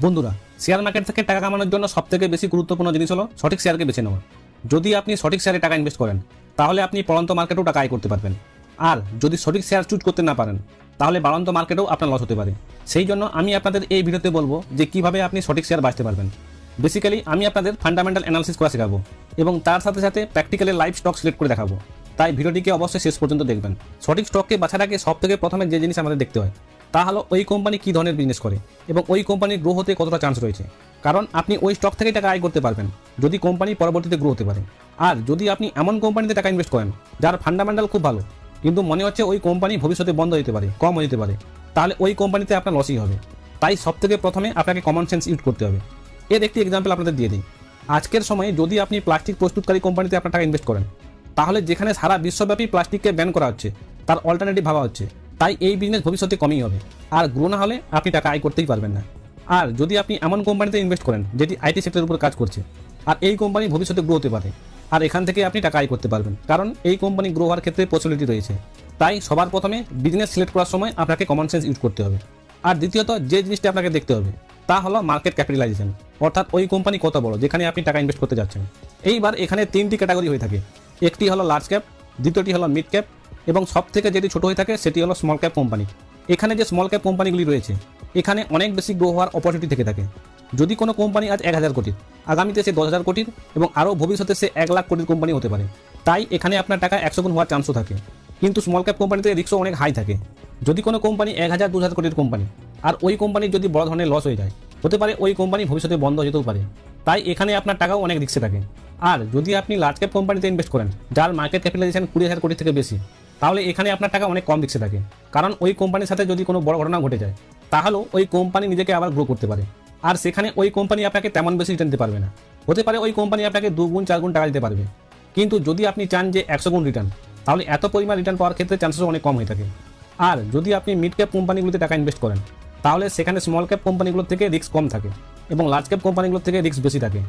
বন্ধুরা, share market থেকে টাকা কামানোর জন্য সবথেকে বেশি গুরুত্বপূর্ণ জিনিস হলো সঠিক শেয়ারকে বেছে নেওয়া। যদি আপনি সঠিক শেয়ারে টাকা ইনভেস্ট করেন তাহলে আপনি পড়ন্ত মার্কেটেও টাকা আয় করতে পারবেন। আর যদি সঠিক শেয়ার চুজ করতে না পারেন তাহলে বাড়ন্ত মার্কেটেও আপনার লস হতে পারে। সেই জন্য আমি আপনাদের এই ভিডিওতে বলবো যে কিভাবে আপনি সঠিক শেয়ার বাঁচতে পারবেন। বেসিক্যালি আমি আপনাদের ফান্ডামেন্টাল অ্যানালিসিস করা শেখাবো এবং তার সাথে সাথে প্র্যাকটিক্যালি লাইভ স্টক সিলেক্ট করে দেখাবো। তাই ভিডিওটিকে অবশ্যই শেষ পর্যন্ত দেখবেন। সঠিক স্টককে বাছার আগে সবথেকে প্রথমে যে জিনিস আমাদের দেখতে হয় তা হলো ওই কোম্পানি কী ধরনের বিজনেস করে এবং ওই কোম্পানির গ্রো হতে কতটা চান্স রয়েছে। কারণ আপনি ওই স্টক থেকেই টাকা আয় করতে পারবেন যদি কোম্পানি পরবর্তীতে গ্রো হতে পারে। আর যদি আপনি এমন কোম্পানিতে টাকা ইনভেস্ট করেন যার ফান্ডামেন্টাল খুব ভালো কিন্তু মনে হচ্ছে ওই কোম্পানি ভবিষ্যতে বন্ধ হতে পারে, কম হতে পারে, তাহলে ওই কোম্পানিতে আপনার লসই হবে। তাই সবথেকে প্রথমে আপনাকে কমন সেন্স ইউজ করতে হবে। এর একটি এক্সাম্পল আপনাদের দিয়ে দিই। আজকের সময়ে যদি আপনি প্লাস্টিক প্রস্তুতকারী কোম্পানিতে আপনার টাকা ইনভেস্ট করেন তাহলে যেখানে সারা বিশ্বব্যাপী প্লাস্টিককে ব্যান করা হচ্ছে তার অল্টারনেটিভ ভাবা হচ্ছে। তাই এই বিজনেস ভবিষ্যতে কমই হবে আর গ্রো না হলে আপনি টাকা আয় করতেই পারবেন না। আর যদি আপনি এমন কোম্পানিতে ইনভেস্ট করেন যেটি আইটি সেক্টরের উপর কাজ করছে আর এই কোম্পানি ভবিষ্যতে গ্রো হতে পারে আর এখান থেকে আপনি টাকা আয় করতে পারবেন, কারণ এই কোম্পানি গ্রো হওয়ার ক্ষেত্রে পসিবিলিটি রয়েছে। তাই সবার প্রথমে বিজনেস সিলেক্ট করার সময় আপনাকে কমন সেন্স ইউজ করতে হবে। আর দ্বিতীয়ত যে জিনিসটা আপনাকে দেখতে হবে তা হলো মার্কেট ক্যাপিটালাইজেশন, অর্থাৎ ওই কোম্পানি কত বড় যেখানে আপনি টাকা ইনভেস্ট করতে যাচ্ছেন। এইবার এখানে তিনটি ক্যাটাগরি হয়ে থাকে। একটি হলো লার্জ ক্যাপ, দ্বিতীয়টি হলো মিড ক্যাপ এবং সব থেকে যেটি ছোট হয়ে থাকে সেটি হলো স্মল ক্যাপ কোম্পানি। এখানে যে স্মল ক্যাপ কোম্পানিগুলি রয়েছে এখানে অনেক বেশি গ্রো হওয়ার অপরচুনিটি থেকে থাকে। যদি কোনো কোম্পানি আজ 1000 কোটির, আগামীতে সে 10,000 কোটির এবং আরও ভবিষ্যতে সে 1 লাখ কোটির কোম্পানি হতে পারে। তাই এখানে আপনার টাকা 100 গুণ হওয়ার চান্সও থাকে। কিন্তু স্মল ক্যাপ কোম্পানিতে রিস্কও অনেক হাই থাকে। যদি কোনো কোম্পানি 1000-2000 কোটির কোম্পানি আর ওই কোম্পানির যদি বড় ধরনের লস হয়ে যায়, হতে পারে ওই কোম্পানি ভবিষ্যতে বন্ধ হয়ে যেতেও পারে। তাই এখানে আপনার টাকাও অনেক রিস্কে থাকে। আর যদি আপনি লার্জ ক্যাপ কোম্পানিতে ইনভেস্ট করেন যার মার্কেট ক্যাপিটালাইজেশন 20,000 কোটি থেকে বেশি, তাহলে এখানে আপনার টাকা অনেক কম রিস্কে থাকে। কারণ ওই কোম্পানির সাথে যদি কোনো বড় ঘটনা ঘটে যায় তাহলেও ওই কোম্পানি নিজেকে আবার গ্রো করতে পারে আর সেখানে ওই কোম্পানি আপনাকে তেমন বেশি রিটার্ন দিতে পারবে না। হতে পারে ওই কোম্পানি আপনাকে 2 গুণ 4 গুণ টাকা দিতে পারবে। কিন্তু যদি আপনি চান যে 100 গুণ রিটার্ন, তাহলে এত পরিমাণ রিটার্ন পাওয়ার ক্ষেত্রে চান্সেস অনেক কম হয়ে থাকে। আর যদি আপনি মিড ক্যাপ কোম্পানিগুলোতে টাকা ইনভেস্ট করেন তাহলে সেখানে স্মল ক্যাপ কোম্পানিগুলোর থেকে রিস্ক কম থাকে এবং লার্জ ক্যাপ কোম্পানিগুলোর থেকে রিস্ক বেশি থাকে।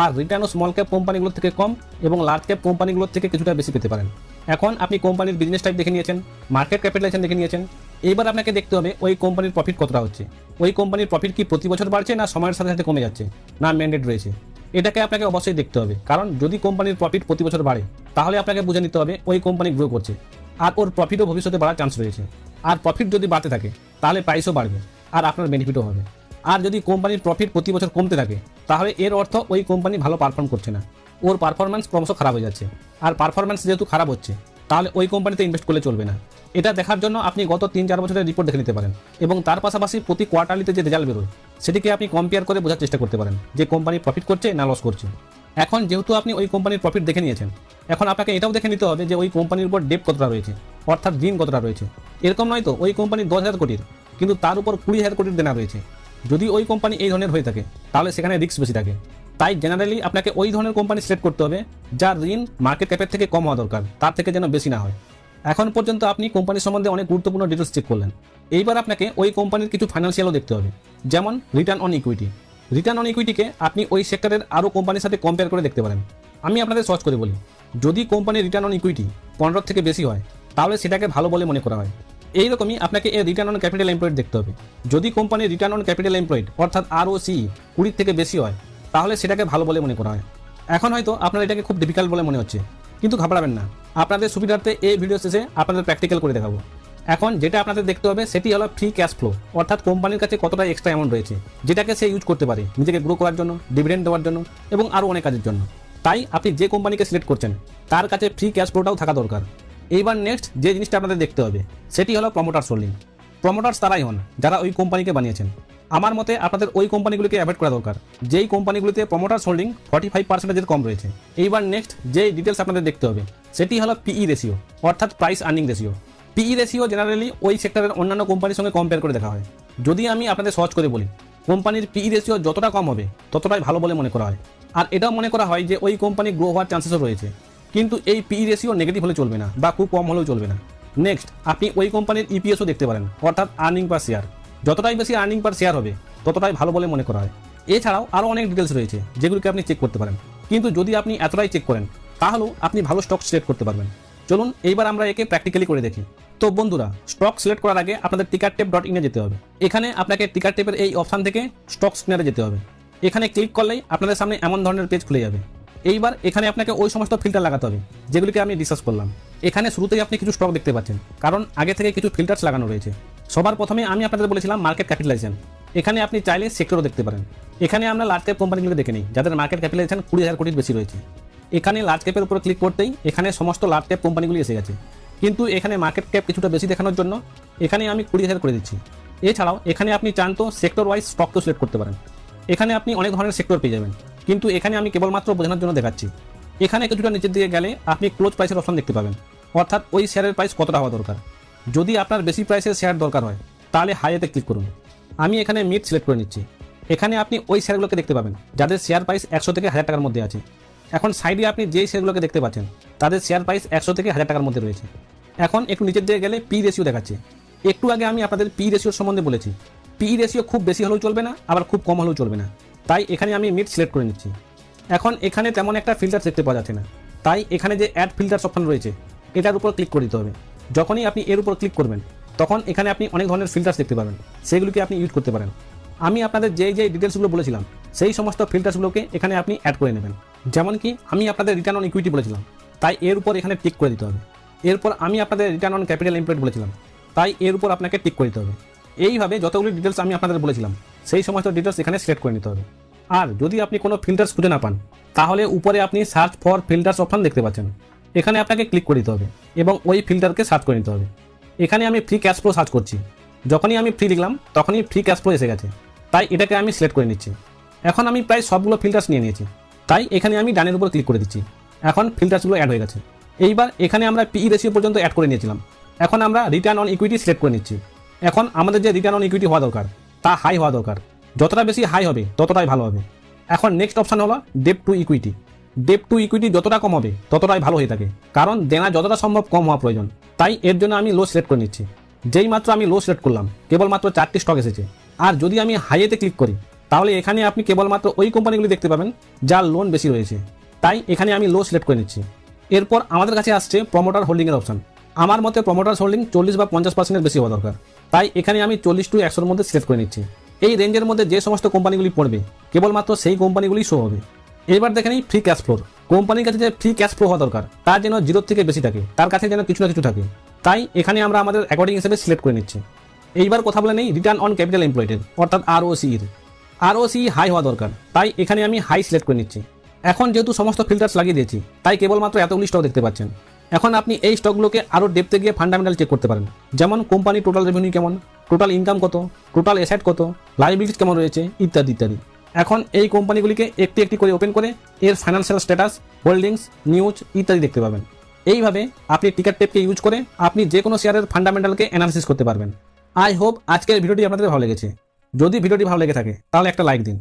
আর রিটার্নও স্মল ক্যাপ কোম্পানিগুলোর থেকে কম এবং লার্জ ক্যাপ কোম্পানিগুলোর থেকে কিছুটা বেশি পেতে পারেন। এখন আপনি কোম্পানির বিজনেস টাইপ দেখে নিয়েছেন, মার্কেট ক্যাপিটালাইজেশন দেখে নিয়েছেন। এইবার আপনাকে দেখতে হবে ওই কোম্পানির প্রফিট কতটা হচ্ছে। ওই কোম্পানির প্রফিট কি প্রতি বছর বাড়ছে না সময়ের সাথে সাথে কমে যাচ্ছে, না ম্যান্ডেট রয়েছে। এটাকে আপনাকে অবশ্যই দেখতে হবে, কারণ যদি কোম্পানির প্রফিট প্রতি বছর বাড়ে তাহলে আপনাকে বুঝে নিতে হবে ওই কোম্পানি গ্রো করছে আর ওর প্রফিটও ভবিষ্যতে বাড়ার চান্স রয়েছে। আর প্রফিট যদি বাড়তে থাকে তাহলে প্রাইসও বাড়বে আর আপনার বেনিফিটও হবে। আর যদি কোম্পানির প্রফিট প্রতি বছর কমতে থাকে তাহলে এর অর্থ ওই কোম্পানি ভালো পারফর্ম করছে না, ওর পারফরম্যান্স ক্রমশ খারাপ হয়ে যাচ্ছে। আর পারফরম্যান্স যেহেতু খারাপ হচ্ছে তাহলে ওই কোম্পানিতে ইনভেস্ট করলে চলবে না। এটা দেখার জন্য আপনি গত 3-4 বছরের রিপোর্ট দেখে নিতে পারেন এবং তার পাশাপাশি প্রতি কোয়ার্টারলিতে যে রেজাল্ট বেরোয় সেটিকে আপনি কম্পেয়ার করে বোঝার চেষ্টা করতে পারেন যে কোম্পানি প্রফিট করছে না লস করছে। এখন যেহেতু আপনি ওই কোম্পানির প্রফিট দেখে নিয়েছেন, এখন আপনাকে এটাও দেখে নিতে হবে যে ওই কোম্পানির উপর ডেপ কতটা রয়েছে, অর্থাৎ ঋণ কতটা রয়েছে। এরকম নয় তো ওই কোম্পানি 10,000 কোটির কিন্তু তার উপর 20,000 কোটির দেনা রয়েছে। যদি ওই কোম্পানি এই ধরনের হয়ে থাকে তাহলে সেখানে রিস্ক বেশি থাকে। তাই জেনারেলি আপনাকে ওই ধরনের কোম্পানি সিলেক্ট করতে হবে যার ঋণ মার্কেট ক্যাপের থেকে কম হওয়া দরকার, তার থেকে যেন বেশি না হয়। এখন পর্যন্ত আপনি কোম্পানির সম্বন্ধে অনেক গুরুত্বপূর্ণ ডিটেলস চেক করলেন। এইবার আপনাকে ওই কোম্পানির কিছু ফাইন্যান্সিয়ালও দেখতে হবে, যেমন return on equity. Return on ইকুইটিকে আপনি ওই সেক্টরের আরও কোম্পানির সাথে কম্পেয়ার করে দেখতে পারেন। আমি আপনাদের সহজ করে বলি, যদি কোম্পানির রিটার্ন অন ইকুইটি 15 থেকে বেশি হয় তাহলে সেটাকে ভালো বলে মনে করা হয়। এইরকমই আপনাকে এর রিটার্ন অন ক্যাপিটাল এমপ্লয়েড দেখতে হবে। যদি কোম্পানির রিটার্ন অন ক্যাপিটাল এমপ্লয়েড অর্থাৎ ROCE 20 থেকে বেশি হয় তাহলে সেটাকে ভালো বলে মনে করা হয়। এখন হয়তো আপনার এটাকে খুব ডিফিকাল্ট বলে মনে হচ্ছে, কিন্তু ঘাবড়াবেন না, আপনাদের সুবিধার্থে এই ভিডিও শেষে আপনাদের প্র্যাকটিক্যাল করে দেখাবো। এখন যেটা আপনাদের দেখতে হবে সেটি হলো ফ্রি ক্যাশ ফ্লো, অর্থাৎ কোম্পানির কাছে কতটা এক্সট্রা অ্যামাউন্ট রয়েছে যেটাকে সে ইউজ করতে পারে নিজেকে গ্রো করার জন্য, ডিভিডেন্ড দেওয়ার জন্য এবং আরও অনেক কাজের জন্য। তাই আপনি যে কোম্পানিকে সিলেক্ট করছেন তার কাছে ফ্রি ক্যাশ ফ্লোটাও থাকা দরকার। এইবার নেক্সট যে জিনিসটা আপনাদের দেখতে হবে সেটি হলো প্রমোটার্স হোল্ডিং। প্রমোটার্স তারাই হন যারা ওই কোম্পানিকে বানিয়েছেন। আমার মতে আপনাদের ওই কোম্পানিগুলিকে অ্যাভয়েড করা দরকার যেই কোম্পানিগুলিতে প্রমোটার্স হোল্ডিং 45%-এর কম রয়েছে। এইবার নেক্সট যে ডিটেলস আপনাদের দেখতে হবে সেটি হলো PE রেশিও, অর্থাৎ price earning ratio. PE ratio generally ওই সেক্টরের অন্যান্য কোম্পানির সঙ্গে কম্পেয়ার করে দেখা হয়। যদি আমি আপনাদের সহজ করে বলি, কোম্পানির PE রেশিও যতটা কম হবে ততটাই ভালো বলে মনে করা হয়। আর এটাও মনে করা হয় যে ওই কোম্পানি গ্রো হওয়ার চান্সেসও রয়েছে। কিন্তু এই PE রেশিও নেগেটিভ হলে চলবে না বা খুব কম হলেও চলবে না। নেক্সট আপনি ওই কোম্পানির EPSও দেখতে পারেন, অর্থাৎ আর্নিং পার শেয়ার। যতটাই বেশি আর্নিং পার শেয়ার হবে ততটাই ভালো বলে মনে করা হয়। এছাড়াও আরও অনেক ডিটেলস রয়েছে যেগুলোকে আপনি চেক করতে পারেন, কিন্তু যদি আপনি এতটাই চেক করেন তাহলেও আপনি ভালো স্টক সিলেক্ট করতে পারবেন। চলুন এইবার আমরা একে প্র্যাকটিক্যালি করে দেখি। তো বন্ধুরা, স্টক সিলেক্ট করার আগে আপনাদের tickertape.in এ যেতে হবে। এখানে আপনাকে টিকারটেপের এই অপশন থেকে স্টক স্ক্যানারে যেতে হবে। এখানে ক্লিক করলেই আপনাদের সামনে এমন ধরনের পেজ খুলে যাবে। এইবার এখানে আপনাকে ওই সমস্ত ফিল্টার লাগাতে হবে যেগুলিকে আমি ডিসকাস করলাম। এখানে শুরুতেই আপনি কিছু স্টক দেখতে পাচ্ছেন, কারণ আগে থেকে কিছু ফিল্টার্স লাগানো রয়েছে। সবার প্রথমে আমি আপনাদের বলেছিলাম মার্কেট ক্যাপিটালাইজেশন। এখানে আপনি চাইলে সেক্টরও দেখতে পারেন। এখানে আমরা লার্জ ক্যাপ কোম্পানিগুলো দেখে নিই যাদের মার্কেট ক্যাপিটালাইজেশন 20,000 কোটির বেশি রয়েছে। এখানে লার্জ ক্যাপের উপর ক্লিক করতেই এখানে সমস্ত লার্জ ক্যাপ কোম্পানিগুলি এসে গেছে, কিন্তু এখানে মার্কেট ক্যাপ কিছুটা বেশি দেখানোর জন্য এখানে আমি 20,000 করে দিচ্ছি। এছাড়াও এখানে আপনি চান তো সেক্টর ওয়াইজ স্টকও সিলেক্ট করতে পারেন। এখানে আপনি অনেক ধরনের সেক্টর পেয়ে যাবেন, কিন্তু এখানে আমি কেবলমাত্র বোঝানোর জন্য দেখাচ্ছি। এখানে কিছুটা নিচের দিকে গেলে আপনি ক্লোজ প্রাইসের অপশন দেখতে পাবেন, অর্থাৎ ওই শেয়ারের প্রাইস কতটা হওয়া দরকার। যদি আপনার বেশি প্রাইসের শেয়ার দরকার হয় তাহলে হাইতে ক্লিক করুন। আমি এখানে মিড সিলেক্ট করে নিচ্ছি। এখানে আপনি ওই শেয়ারগুলোকে দেখতে পাবেন যাদের শেয়ার প্রাইস 100 থেকে 1000 টাকার মধ্যে আছে। এখন সাইডে আপনি যেই শেয়ারগুলোকে দেখতে পাচ্ছেন তাদের শেয়ার প্রাইস 100 থেকে 1000 টাকার মধ্যে রয়েছে। এখন একটু নিচের দিকে গেলে পি রেশিও দেখাচ্ছে। একটু আগে আমি আপনাদের পি রেশিওর সম্বন্ধে বলেছি। পি রেশিও খুব বেশি হলেও চলবে না, আবার খুব কম হলেও চলবে না। তাই এখানে আমি মিড সিলেক্ট করে নিচ্ছি। এখন এখানে তেমন একটা ফিল্টার দেখতে পাওয়া যাচ্ছে না, তাই এখানে যে অ্যাড ফিল্টার অপশন রয়েছে এটার উপর ক্লিক করে দিতে হবে। যখনই আপনি এর উপর ক্লিক করবেন তখন এখানে আপনি অনেক ধরনের ফিল্টার্স দেখতে পাবেন, সেগুলিকে আপনি ইউজ করতে পারেন। আমি আপনাদের যেই ডিটেলসগুলো বলেছিলাম সেই সমস্ত ফিল্টার্সগুলোকে এখানে আপনি অ্যাড করে নেবেন। যেমন কি আমি আপনাদের রিটার্ন অন ইকুইটি বলেছিলাম, তাই এর উপর এখানে টিক করে দিতে হবে। এরপর আমি আপনাদের রিটার্ন অন ক্যাপিটাল এমপ্লয়েড বলেছিলাম, তাই এর উপর আপনাকে টিক করে দিতে হবে। এইভাবে যতগুলি ডিটেলস আমি আপনাদের বলেছিলাম সেই সমস্ত ডিটেলস এখানে সিলেক্ট করে নিতে হবে। আর যদি আপনি কোনো ফিল্টার্স খুঁজে না পান তাহলে উপরে আপনি সার্চ ফর ফিল্টার্স অপশন দেখতে পাচ্ছেন। এখানে আপনাকে ক্লিক করে দিতে হবে এবং ওই ফিল্টারকে সার্চ করে নিতে হবে। এখানে আমি ফ্রি ক্যাশ ফ্লো সার্চ করছি। যখনই আমি ফ্রি লিখলাম তখনই ফ্রি ক্যাশ ফ্লো এসে গেছে, তাই এটাকে আমি সিলেক্ট করে নিচ্ছি। এখন আমি প্রায় সবগুলো ফিল্টার্স নিয়ে নিয়েছি, তাই এখানে আমি ডানের উপর ক্লিক করে দিচ্ছি। এখন ফিল্টার্সগুলো অ্যাড হয়ে গেছে। এইবার এখানে আমরা পি রেশিও পর্যন্ত অ্যাড করে নিয়েছিলাম। এখন আমরা রিটার্ন অন ইকুইটি সিলেক্ট করে নিচ্ছি। এখন আমাদের যে রিটার্ন অন ইকুইটি হওয়া দরকার তা হাই হওয়া দরকার। যতটা বেশি হাই হবে ততটাই ভালো হবে। এখন নেক্সট অপশন হলো debt to equity. Debt to equity যতটা কম হবে ততটাই ভালো হয়ে থাকে, কারণ দেনা যতটা সম্ভব কম হওয়া প্রয়োজন। তাই এর জন্য আমি লো সিলেক্ট করে নিচ্ছি। যেই মাত্র আমি লো সিলেক্ট করলাম কেবলমাত্র 4টি স্টক এসেছে। আর যদি আমি হাইয়েতে ক্লিক করি তাহলে এখানে আপনি কেবলমাত্র ওই কোম্পানিগুলি দেখতে পাবেন যার লোন বেশি রয়েছে। তাই এখানে আমি লো সিলেক্ট করে নিচ্ছি। এরপর আমাদের কাছে আসছে প্রমোটার হোল্ডিংয়ের অপশন। আমার মতে প্রমোটার হোল্ডিং 40 বা 50% বেশি হওয়া দরকার, তাই এখানে আমি 40 to 100-র মধ্যে সিলেক্ট করে নিচ্ছি। এই রেঞ্জের মধ্যে যে সমস্ত কোম্পানিগুলি পড়বে কেবলমাত্র সেই কোম্পানিগুলি শো হবে। এবার দেখে নিই ফ্রি ক্যাশ ফ্লোর। কোম্পানির কাছে যে ফ্রি ক্যাশ ফ্লো হওয়া দরকার তার যেন 0 থেকে বেশি থাকে, তার কাছে যেন কিছু না কিছু থাকে। তাই এখানে আমরা আমাদের অ্যাকর্ডিং হিসেবে সিলেক্ট করে নিচ্ছি। এইবার কথা বলে নেই রিটার্ন অন ক্যাপিটাল এমপ্লয়েডের, অর্থাৎ আরওসি হাই হওয়া দরকার, তাই এখানে আমি হাই সিলেক্ট করে নিচ্ছি। এখন যেহেতু সমস্ত ফিল্টার্স লাগিয়ে দিয়েছি তাই কেবলমাত্র এতগুলি স্টক দেখতে পাচ্ছেন। এখন আপনি এই স্টকগুলোকে আরও ডেপথে গিয়ে ফান্ডামেন্টাল চেক করতে পারেন, যেমন কোম্পানি টোটাল রেভিনিউ কেমন, টোটাল ইনকাম কত, টোটাল অ্যাসেট কত, লাইবিলিটিস কেমন রয়েছে, ইত্যাদি ইত্যাদি। এখন এই কোম্পানিগুলিকে একটি একটি করে ওপেন করে এর ফাইন্যান্সিয়াল স্ট্যাটাস, হোল্ডিংস, নিউজ ইত্যাদি দেখতে পাবেন। এইভাবে আপনি টিকারটেপকে ইউজ করে আপনি যে কোনো শেয়ারের ফান্ডামেন্টালকে অ্যানালিসিস করতে পারবেন। আই হোপ আজকের ভিডিওটি আপনাদের ভালো লেগেছে। যদি ভিডিওটি ভালো লেগে থাকে তাহলে একটা লাইক দিন।